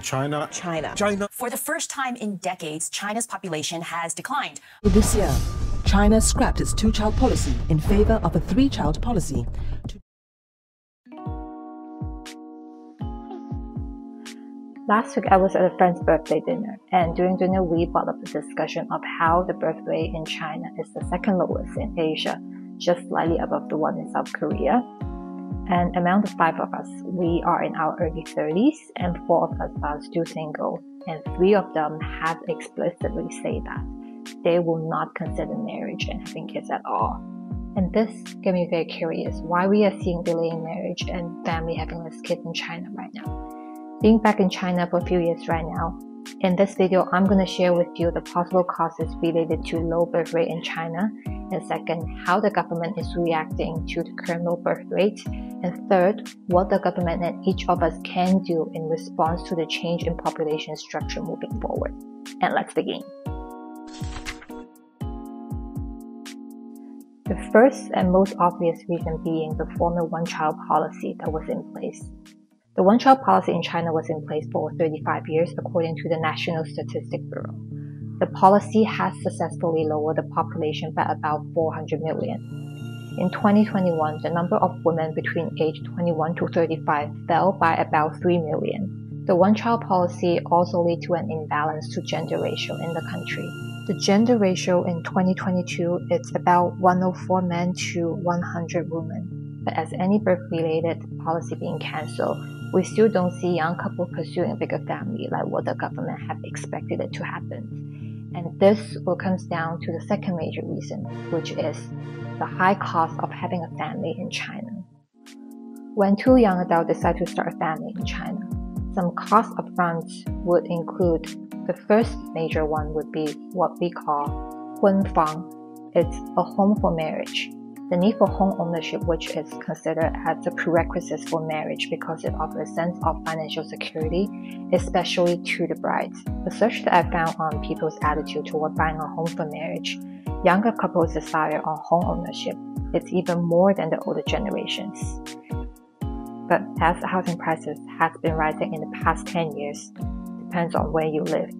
China. For the first time in decades, China's population has declined. This year, China scrapped its two-child policy in favor of a three-child policy. Last week, I was at a friend's birthday dinner, and during dinner, we brought up the discussion of how the birth rate in China is the second lowest in Asia, just slightly above the one in South Korea. And among the 5 of us, we are in our early 30s, and 4 of us are still single, and 3 of them have explicitly said that they will not consider marriage and having kids at all. And this got me very curious why we are seeing delay in marriage and family having less kids in China right now. Being back in China for a few years right now, in this video, I'm going to share with you the possible causes related to low birth rate in China, and second, how the government is reacting to the current low birth rate, and third, what the government and each of us can do in response to the change in population structure moving forward. And let's begin. The first and most obvious reason being the former one-child policy that was in place. The one-child policy in China was in place for 35 years according to the National Statistics Bureau. The policy has successfully lowered the population by about 400 million. In 2021, the number of women between age 21 to 35 fell by about 3 million. The one-child policy also led to an imbalance to gender ratio in the country. The gender ratio in 2022 is about 104 men to 100 women. But as any birth-related policy being cancelled, we still don't see young couples pursuing a bigger family like what the government have expected it to happen. And this all comes down to the second major reason, which is the high cost of having a family in China. When 2 young adults decide to start a family in China, some costs upfront would include, the first major one would be what we call 婚房. It's a home for marriage. The need for home ownership, which is considered as a prerequisite for marriage because it offers a sense of financial security, especially to the brides. The research that I found on people's attitude toward buying a home for marriage, younger couples' desire on home ownership is even more than the older generations. But as housing prices has been rising in the past 10 years, depends on where you live.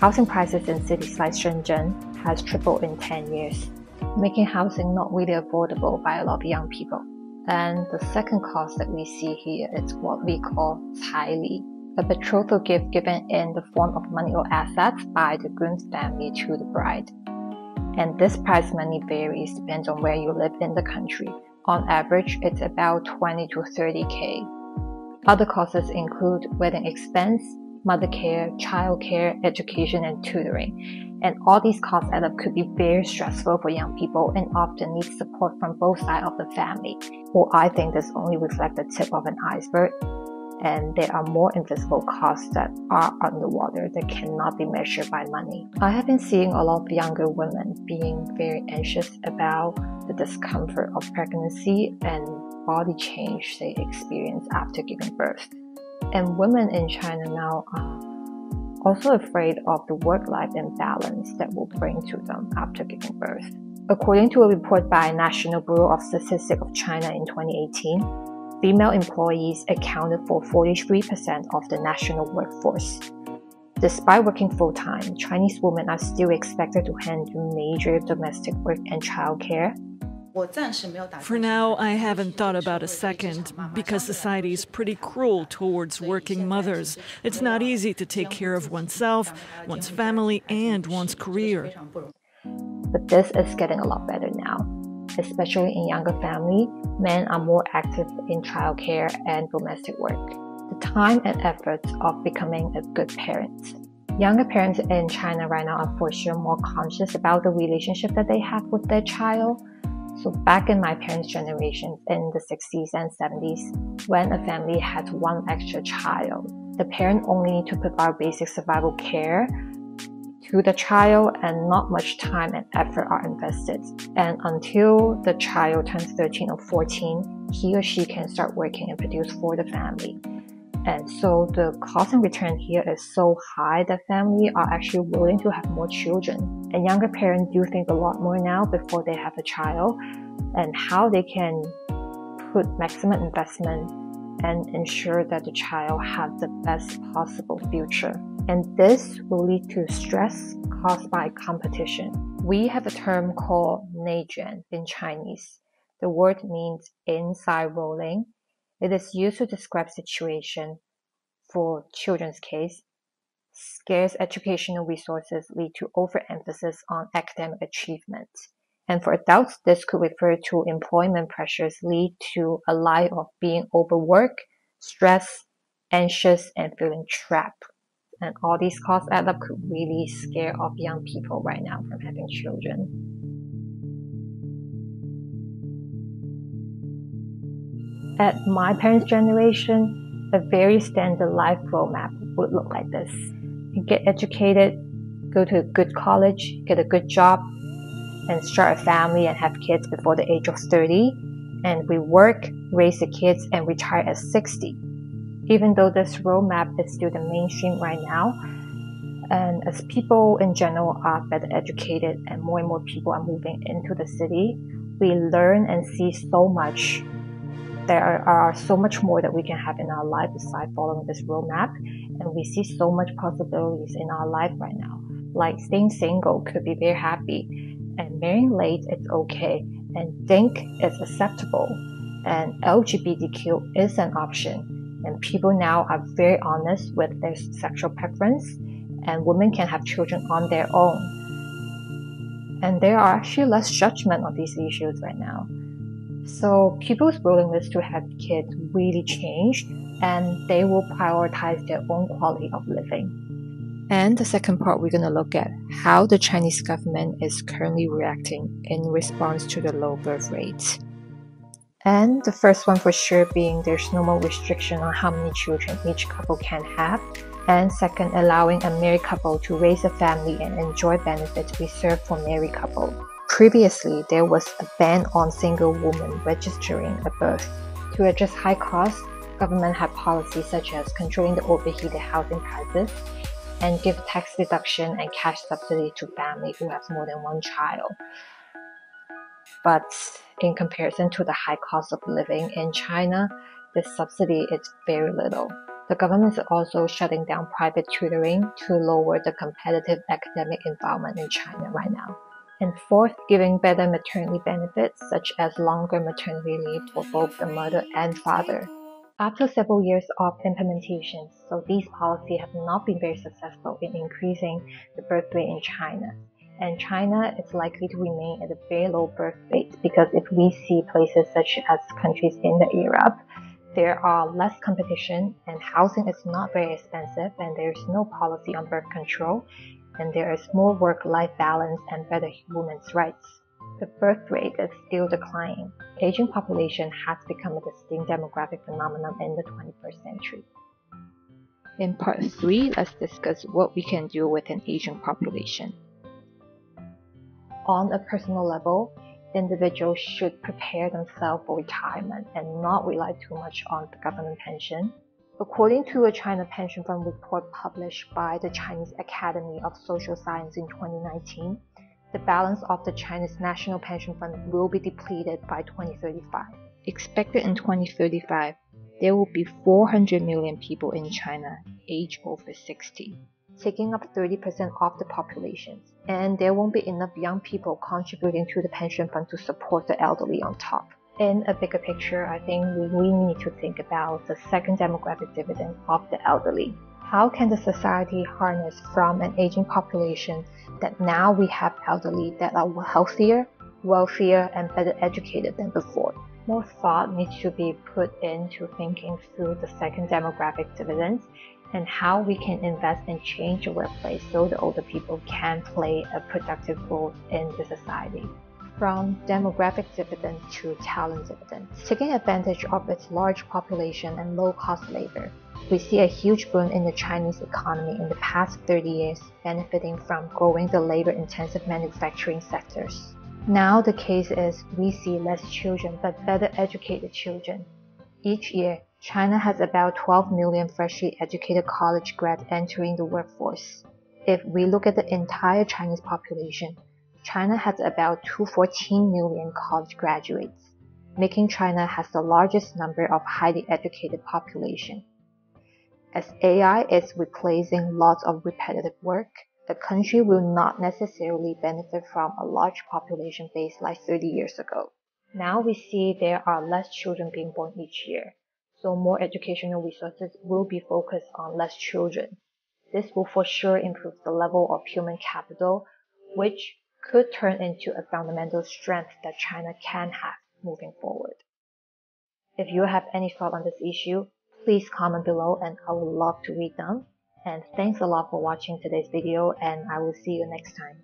Housing prices in cities like Shenzhen has tripled in 10 years, making housing not really affordable by a lot of young people. And the second cost that we see here is what we call 彩礼, a betrothal gift given in the form of money or assets by the groom's family to the bride. And this price money varies depends on where you live in the country. On average, it's about 20 to 30K. Other costs include wedding expense, mother care, child care, education, and tutoring. And all these costs add up could be very stressful for young people and often need support from both sides of the family. Well, I think this only reflects the tip of an iceberg, and there are more invisible costs that are underwater that cannot be measured by money. I have been seeing a lot of younger women being very anxious about the discomfort of pregnancy and body change they experience after giving birth. And women in China now are also afraid of the work-life imbalance that will bring to them after giving birth. According to a report by National Bureau of Statistics of China in 2018, female employees accounted for 43% of the national workforce. Despite working full-time, Chinese women are still expected to handle major domestic work and childcare. For now, I haven't thought about a second, because society is pretty cruel towards working mothers. It's not easy to take care of oneself, one's family, and one's career. But this is getting a lot better now. Especially in younger families, men are more active in childcare and domestic work. The time and efforts of becoming a good parent. Younger parents in China right now are for sure more conscious about the relationship that they have with their child. So back in my parents' generation, in the 60s and 70s, when a family had one extra child, the parent only need to provide basic survival care to the child and not much time and effort are invested. And until the child turns 13 or 14, he or she can start working and produce for the family. And so the cost and return here is so high that families are actually willing to have more children. And younger parents do think a lot more now before they have a child and how they can put maximum investment and ensure that the child has the best possible future. And this will lead to stress caused by competition. We have a term called 内卷 in Chinese. The word means inside rolling. It is used to describe situation. For children's case, scarce educational resources lead to overemphasis on academic achievement. And for adults, this could refer to employment pressures lead to a life of being overworked, stressed, anxious, and feeling trapped. And all these costs add up could really scare off young people right now from having children. At my parents' generation, a very standard life roadmap would look like this. You get educated, go to a good college, get a good job, and start a family and have kids before the age of 30. And we work, raise the kids, and retire at 60. Even though this roadmap is still the mainstream right now, and as people in general are better educated and more people are moving into the city, we learn and see so much. There are so much more that we can have in our life besides following this roadmap, and we see so much possibilities in our life right now. Like staying single could be very happy, and marrying late is okay, and DINK is acceptable, and LGBTQ is an option, and people now are very honest with their sexual preference, and women can have children on their own. And there are actually less judgment on these issues right now. So people's willingness to have kids really changed, and they will prioritize their own quality of living. And the second part, we're going to look at how the Chinese government is currently reacting in response to the low birth rate. And the first one for sure being there's no more restriction on how many children each couple can have. And second, allowing a married couple to raise a family and enjoy benefits reserved for married couple. Previously, there was a ban on single women registering a birth. To address high costs, government had policies such as controlling the overheated housing prices and give tax deduction and cash subsidy to families who have more than one child. But in comparison to the high cost of living in China, this subsidy is very little. The government is also shutting down private tutoring to lower the competitive academic environment in China right now. And fourth, giving better maternity benefits such as longer maternity leave for both the mother and father. After several years of implementation, so these policies have not been very successful in increasing the birth rate in China. And China is likely to remain at a very low birth rate because if we see places such as countries in Europe, there are less competition and housing is not very expensive and there is no policy on birth control and there is more work-life balance and better women's rights. The birth rate is still declining. Aging population has become a distinct demographic phenomenon in the 21st century. In part 3, let's discuss what we can do with an aging population. On a personal level, individuals should prepare themselves for retirement and not rely too much on the government pension. According to a China Pension Fund report published by the Chinese Academy of Social Science in 2019, the balance of the Chinese National Pension Fund will be depleted by 2035. Expected in 2035, there will be 400 million people in China aged over 60, taking up 30% of the population. And there won't be enough young people contributing to the pension fund to support the elderly on top. In a bigger picture, I think we need to think about the second demographic dividend of the elderly. How can the society harness from an aging population that now we have elderly that are healthier, wealthier, and better educated than before? More thought needs to be put into thinking through the second demographic dividends and how we can invest and change the workplace so the older people can play a productive role in the society. From demographic dividend to talent dividend. Taking advantage of its large population and low-cost labor, we see a huge boom in the Chinese economy in the past 30 years, benefiting from growing the labor-intensive manufacturing sectors. Now the case is we see less children but better educated children. Each year, China has about 12 million freshly educated college grads entering the workforce. If we look at the entire Chinese population, China has about 214 million college graduates. making China has the largest number of highly educated population. As AI is replacing lots of repetitive work, the country will not necessarily benefit from a large population base like 30 years ago. Now we see there are less children being born each year, so more educational resources will be focused on less children. This will for sure improve the level of human capital, which could turn into a fundamental strength that China can have moving forward. If you have any thought on this issue, please comment below and I would love to read them. And thanks a lot for watching today's video, and I will see you next time.